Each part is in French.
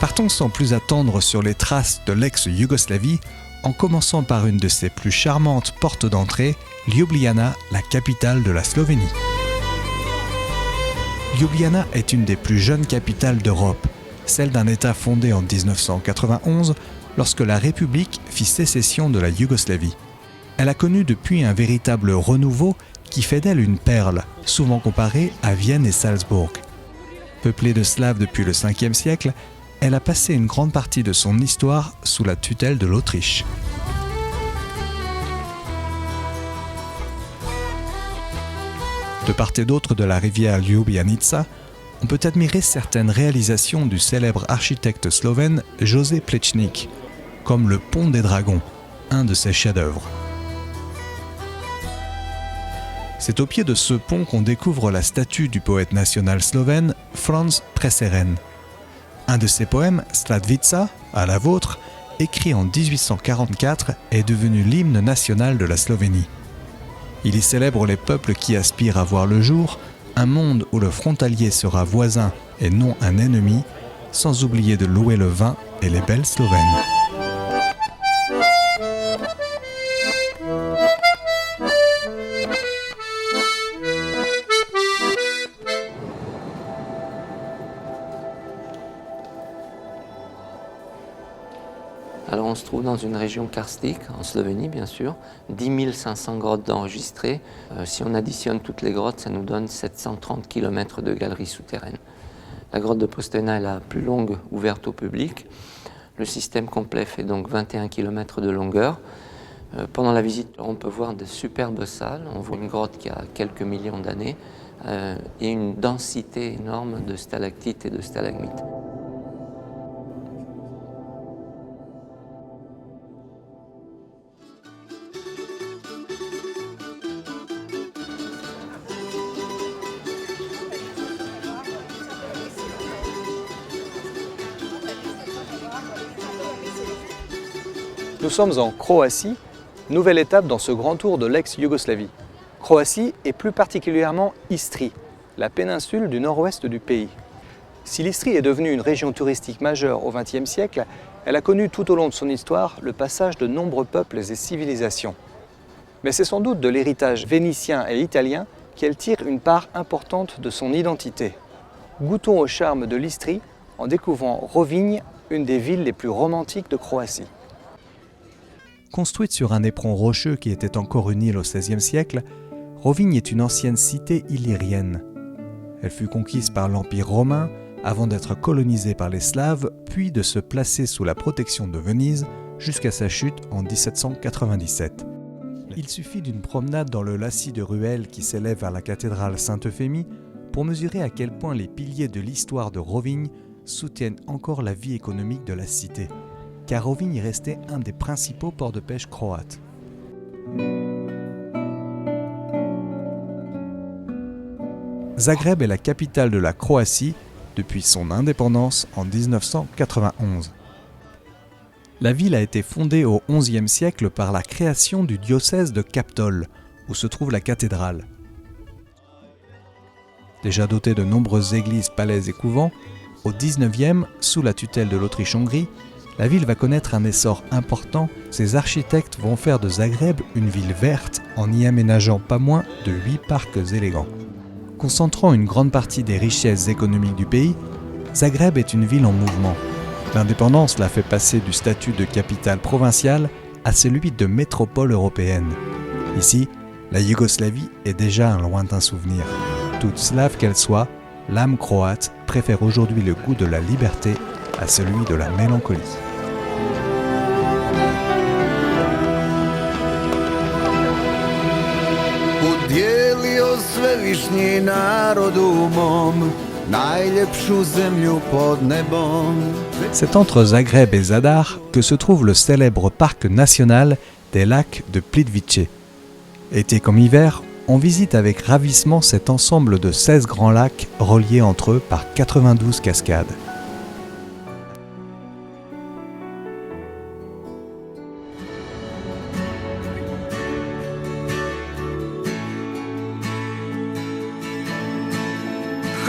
Partons sans plus attendre sur les traces de l'ex-Yougoslavie, en commençant par une de ses plus charmantes portes d'entrée, Ljubljana, la capitale de la Slovénie. Ljubljana est une des plus jeunes capitales d'Europe, celle d'un État fondé en 1991 lorsque la République fit sécession de la Yougoslavie. Elle a connu depuis un véritable renouveau qui fait d'elle une perle, souvent comparée à Vienne et Salzbourg. Peuplée de Slaves depuis le 5e siècle, elle a passé une grande partie de son histoire sous la tutelle de l'Autriche. De part et d'autre de la rivière Ljubljanica, on peut admirer certaines réalisations du célèbre architecte slovène José Plečnik, comme le Pont des Dragons, un de ses chefs-d'œuvre. C'est au pied de ce pont qu'on découvre la statue du poète national slovène Franz Prešeren. Un de ses poèmes, Sladvica, à la vôtre, écrit en 1844, est devenu l'hymne national de la Slovénie. Il y célèbre les peuples qui aspirent à voir le jour, un monde où le frontalier sera voisin et non un ennemi, sans oublier de louer le vin et les belles Slovènes. Alors on se trouve dans une région karstique, en Slovénie bien sûr, 10 500 grottes enregistrées. Si on additionne toutes les grottes, ça nous donne 730 km de galeries souterraines. La grotte de Postena est la plus longue ouverte au public. Le système complet fait donc 21 km de longueur. Pendant la visite, on peut voir de superbes salles. On voit une grotte qui a quelques millions d'années et une densité énorme de stalactites et de stalagmites. Nous sommes en Croatie, nouvelle étape dans ce grand tour de l'ex-Yougoslavie. Croatie et plus particulièrement Istrie, la péninsule du nord-ouest du pays. Si l'Istrie est devenue une région touristique majeure au XXe siècle, elle a connu tout au long de son histoire le passage de nombreux peuples et civilisations. Mais c'est sans doute de l'héritage vénitien et italien qu'elle tire une part importante de son identité. Goûtons au charme de l'Istrie en découvrant Rovinj, une des villes les plus romantiques de Croatie. Construite sur un éperon rocheux qui était encore une île au XVIe siècle, Rovinj est une ancienne cité illyrienne. Elle fut conquise par l'Empire romain avant d'être colonisée par les Slaves, puis de se placer sous la protection de Venise jusqu'à sa chute en 1797. Il suffit d'une promenade dans le lacis de ruelles qui s'élève vers la cathédrale Sainte-Euphémie pour mesurer à quel point les piliers de l'histoire de Rovinj soutiennent encore la vie économique de la cité, car Rovinj est resté un des principaux ports de pêche croates. Zagreb est la capitale de la Croatie depuis son indépendance en 1991. La ville a été fondée au XIe siècle par la création du diocèse de Kaptol, où se trouve la cathédrale. Déjà dotée de nombreuses églises, palais et couvents, au XIXe, sous la tutelle de l'Autriche-Hongrie, la ville va connaître un essor important. Ses architectes vont faire de Zagreb une ville verte en y aménageant pas moins de 8 parcs élégants. Concentrant une grande partie des richesses économiques du pays, Zagreb est une ville en mouvement. L'indépendance l'a fait passer du statut de capitale provinciale à celui de métropole européenne. Ici, la Yougoslavie est déjà un lointain souvenir. Toute slave qu'elle soit, l'âme croate préfère aujourd'hui le goût de la liberté à celui de la mélancolie. Udijelio svevišnji narodu mom, najljepšu zemlju pod nebom. C'est entre Zagreb et Zadar que se trouve le célèbre parc national des lacs de Plitvice. Été comme hiver, on visite avec ravissement cet ensemble de 16 grands lacs reliés entre eux par 92 cascades.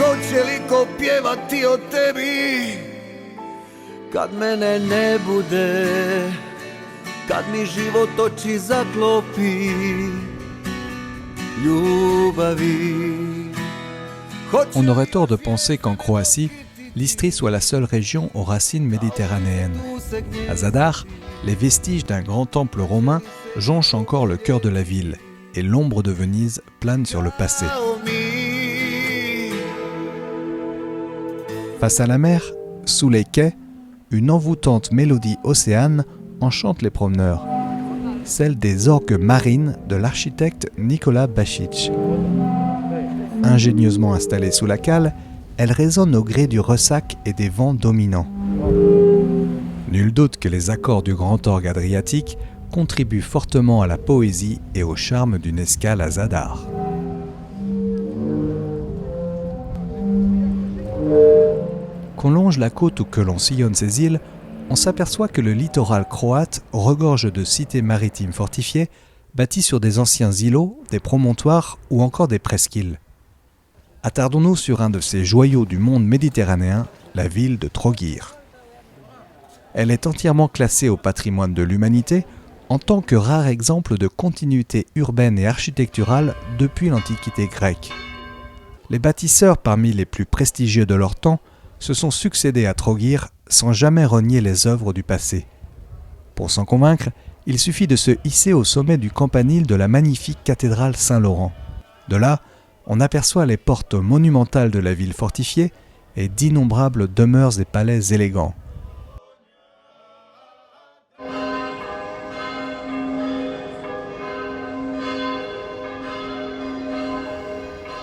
Hoće li ko pjevati o tebi, Kad mene ne bude, kad mi život oči zaklopi, ljubavi. On aurait tort de penser qu'en Croatie, l'Istrie soit la seule région aux racines méditerranéennes. À Zadar, les vestiges d'un grand temple romain jonchent encore le cœur de la ville et l'ombre de Venise plane sur le passé. Face à la mer, sous les quais, une envoûtante mélodie océane enchante les promeneurs, celle des orgues marines de l'architecte Nikola Bašić. Ingénieusement installée sous la cale, elle résonne au gré du ressac et des vents dominants. Nul doute que les accords du grand orgue adriatique contribuent fortement à la poésie et au charme d'une escale à Zadar. Qu'on longe la côte ou que l'on sillonne ces îles, on s'aperçoit que le littoral croate regorge de cités maritimes fortifiées, bâties sur des anciens îlots, des promontoires ou encore des presqu'îles. Attardons-nous sur un de ces joyaux du monde méditerranéen, la ville de Trogir. Elle est entièrement classée au patrimoine de l'humanité en tant que rare exemple de continuité urbaine et architecturale depuis l'Antiquité grecque. Les bâtisseurs parmi les plus prestigieux de leur temps se sont succédés à Trogir sans jamais renier les œuvres du passé. Pour s'en convaincre, il suffit de se hisser au sommet du campanile de la magnifique cathédrale Saint-Laurent. De là, on aperçoit les portes monumentales de la ville fortifiée et d'innombrables demeures et palais élégants.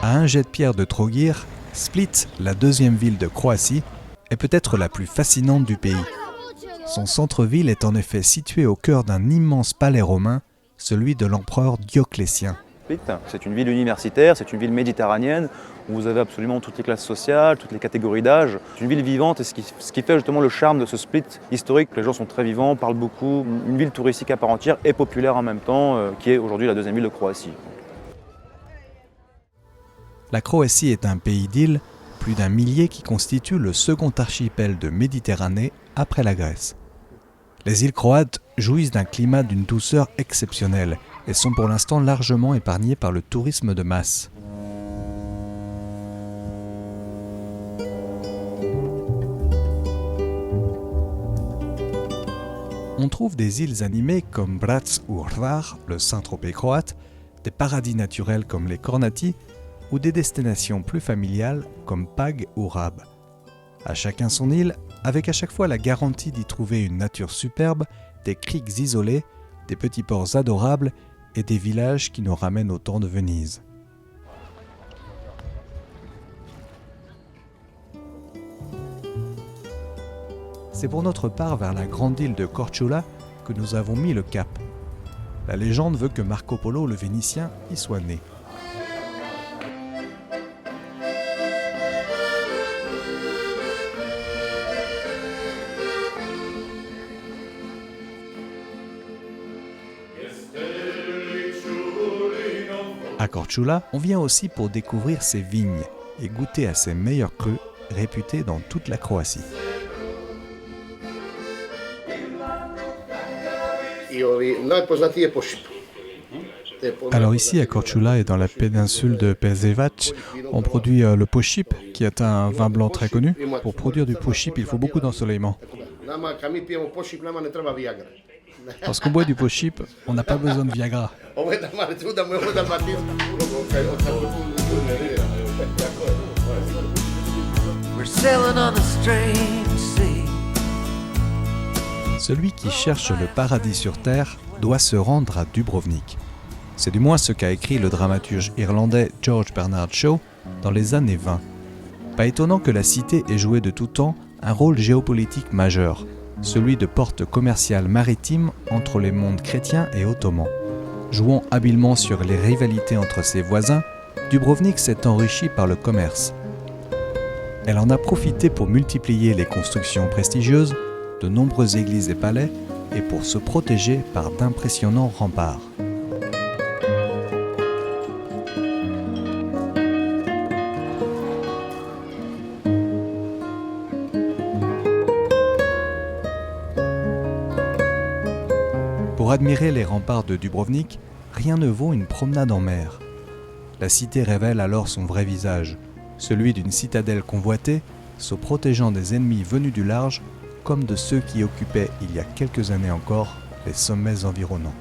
À un jet de pierre de Trogir, Split, la deuxième ville de Croatie, est peut-être la plus fascinante du pays. Son centre-ville est en effet situé au cœur d'un immense palais romain, celui de l'empereur Dioclétien. Split, c'est une ville universitaire, c'est une ville méditerranéenne où vous avez absolument toutes les classes sociales, toutes les catégories d'âge. C'est une ville vivante et ce qui fait justement le charme de ce Split historique. Les gens sont très vivants, parlent beaucoup, une ville touristique à part entière et populaire en même temps, qui est aujourd'hui la deuxième ville de Croatie. La Croatie est un pays d'îles, plus d'un millier qui constitue le second archipel de Méditerranée après la Grèce. Les îles croates jouissent d'un climat d'une douceur exceptionnelle et sont pour l'instant largement épargnées par le tourisme de masse. On trouve des îles animées comme Brač ou Hvar, le Saint-Tropez croate, des paradis naturels comme les Kornati, ou des destinations plus familiales comme Pag ou Rab. À chacun son île, avec à chaque fois la garantie d'y trouver une nature superbe, des criques isolées, des petits ports adorables et des villages qui nous ramènent au temps de Venise. C'est pour notre part vers la grande île de Korčula que nous avons mis le cap. La légende veut que Marco Polo le Vénitien y soit né. À Korčula, on vient aussi pour découvrir ses vignes et goûter à ses meilleurs crus réputés dans toute la Croatie. Alors ici à Korčula et dans la péninsule de Peževac, on produit le pošip qui est un vin blanc très connu. Pour produire du pošip, il faut beaucoup d'ensoleillement. Lorsqu'on boit du pošip, on n'a pas besoin de Viagra. Celui qui cherche le paradis sur terre doit se rendre à Dubrovnik. C'est du moins ce qu'a écrit le dramaturge irlandais George Bernard Shaw dans les années 20. Pas étonnant que la cité ait joué de tout temps un rôle géopolitique majeur, celui de porte commerciale maritime entre les mondes chrétiens et ottomans. Jouant habilement sur les rivalités entre ses voisins, Dubrovnik s'est enrichie par le commerce. Elle en a profité pour multiplier les constructions prestigieuses, de nombreuses églises et palais, et pour se protéger par d'impressionnants remparts. Pour admirer les remparts de Dubrovnik, rien ne vaut une promenade en mer. La cité révèle alors son vrai visage, celui d'une citadelle convoitée, se protégeant des ennemis venus du large, comme de ceux qui occupaient il y a quelques années encore les sommets environnants.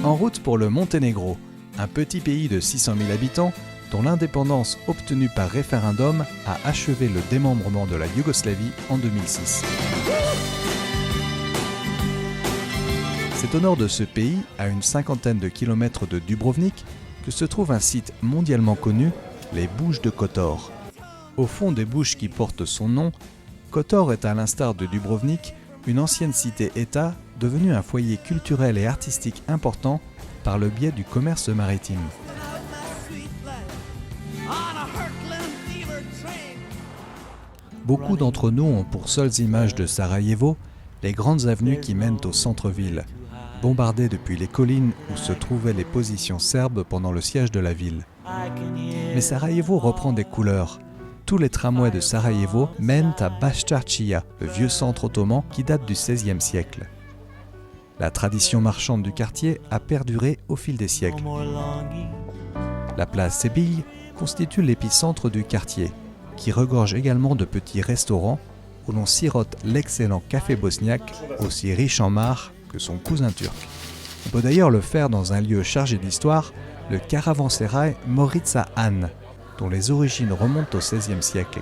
En route pour le Monténégro, un petit pays de 600 000 habitants dont l'indépendance obtenue par référendum a achevé le démembrement de la Yougoslavie en 2006. C'est au nord de ce pays, à une cinquantaine de kilomètres de Dubrovnik, que se trouve un site mondialement connu, les Bouches de Kotor. Au fond des bouches qui portent son nom, Kotor est à l'instar de Dubrovnik, une ancienne cité-État devenue un foyer culturel et artistique important par le biais du commerce maritime. Beaucoup d'entre nous ont pour seules images de Sarajevo les grandes avenues qui mènent au centre-ville, bombardées depuis les collines où se trouvaient les positions serbes pendant le siège de la ville. Mais Sarajevo reprend des couleurs. Tous les tramways de Sarajevo mènent à Baščarčija, le vieux centre ottoman qui date du XVIe siècle. La tradition marchande du quartier a perduré au fil des siècles. La place Sebilj constitue l'épicentre du quartier, qui regorge également de petits restaurants où l'on sirote l'excellent café bosniaque, aussi riche en marc que son cousin turc. On peut d'ailleurs le faire dans un lieu chargé d'histoire, le caravansérail Morica Han, dont les origines remontent au XVIe siècle.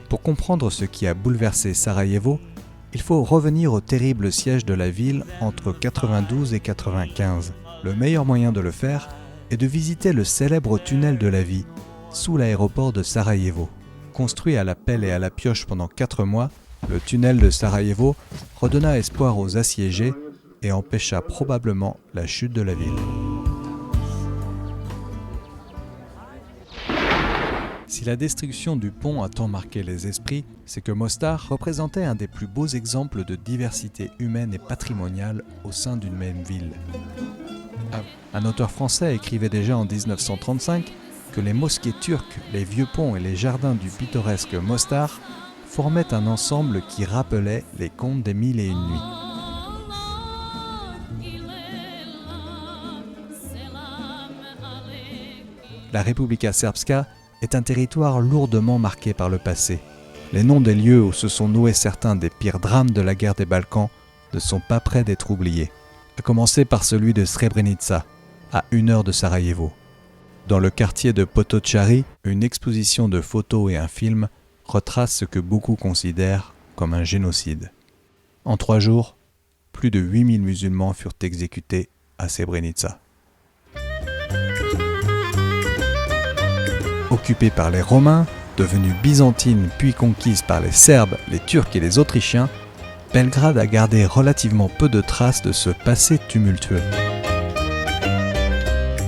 Pour comprendre ce qui a bouleversé Sarajevo, il faut revenir au terrible siège de la ville entre 92 et 95. Le meilleur moyen de le faire est de visiter le célèbre tunnel de la vie, sous l'aéroport de Sarajevo. Construit à la pelle et à la pioche pendant 4 mois, le tunnel de Sarajevo redonna espoir aux assiégés et empêcha probablement la chute de la ville. Si la destruction du pont a tant marqué les esprits, c'est que Mostar représentait un des plus beaux exemples de diversité humaine et patrimoniale au sein d'une même ville. Un auteur français écrivait déjà en 1935 que les mosquées turques, les vieux ponts et les jardins du pittoresque Mostar formaient un ensemble qui rappelait les contes des Mille et une nuits. La Republika Srpska est un territoire lourdement marqué par le passé. Les noms des lieux où se sont noués certains des pires drames de la guerre des Balkans ne sont pas près d'être oubliés, à commencer par celui de Srebrenica, à 1 heure de Sarajevo. Dans le quartier de Potocari, une exposition de photos et un film retrace ce que beaucoup considèrent comme un génocide. En 3 jours, plus de 8000 musulmans furent exécutés à Srebrenica. Occupée par les Romains, devenue byzantine puis conquise par les Serbes, les Turcs et les Autrichiens, Belgrade a gardé relativement peu de traces de ce passé tumultueux.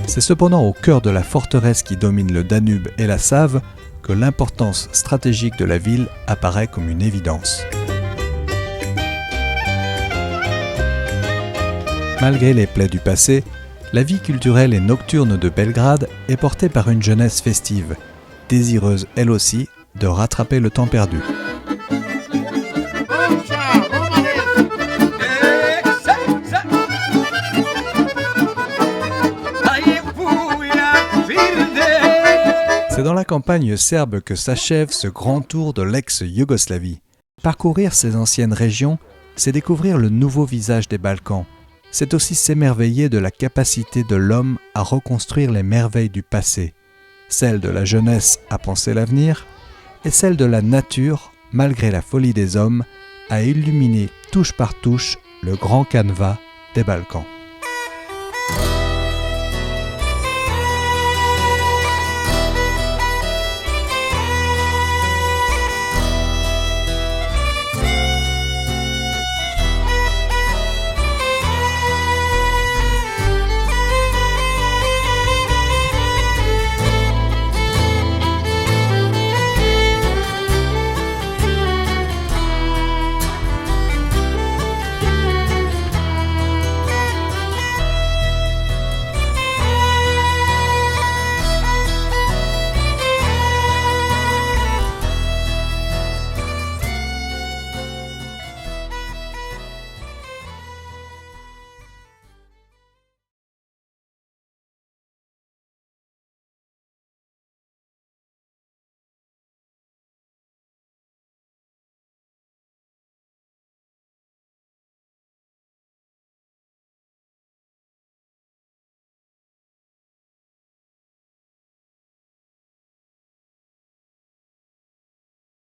C'est cependant au cœur de la forteresse qui domine le Danube et la Save que l'importance stratégique de la ville apparaît comme une évidence. Malgré les plaies du passé, la vie culturelle et nocturne de Belgrade est portée par une jeunesse festive, désireuse elle aussi de rattraper le temps perdu. C'est dans la campagne serbe que s'achève ce grand tour de l'ex-Yougoslavie. Parcourir ces anciennes régions, c'est découvrir le nouveau visage des Balkans. C'est aussi s'émerveiller de la capacité de l'homme à reconstruire les merveilles du passé, celle de la jeunesse à penser l'avenir, et celle de la nature, malgré la folie des hommes, à illuminer touche par touche le grand canevas des Balkans.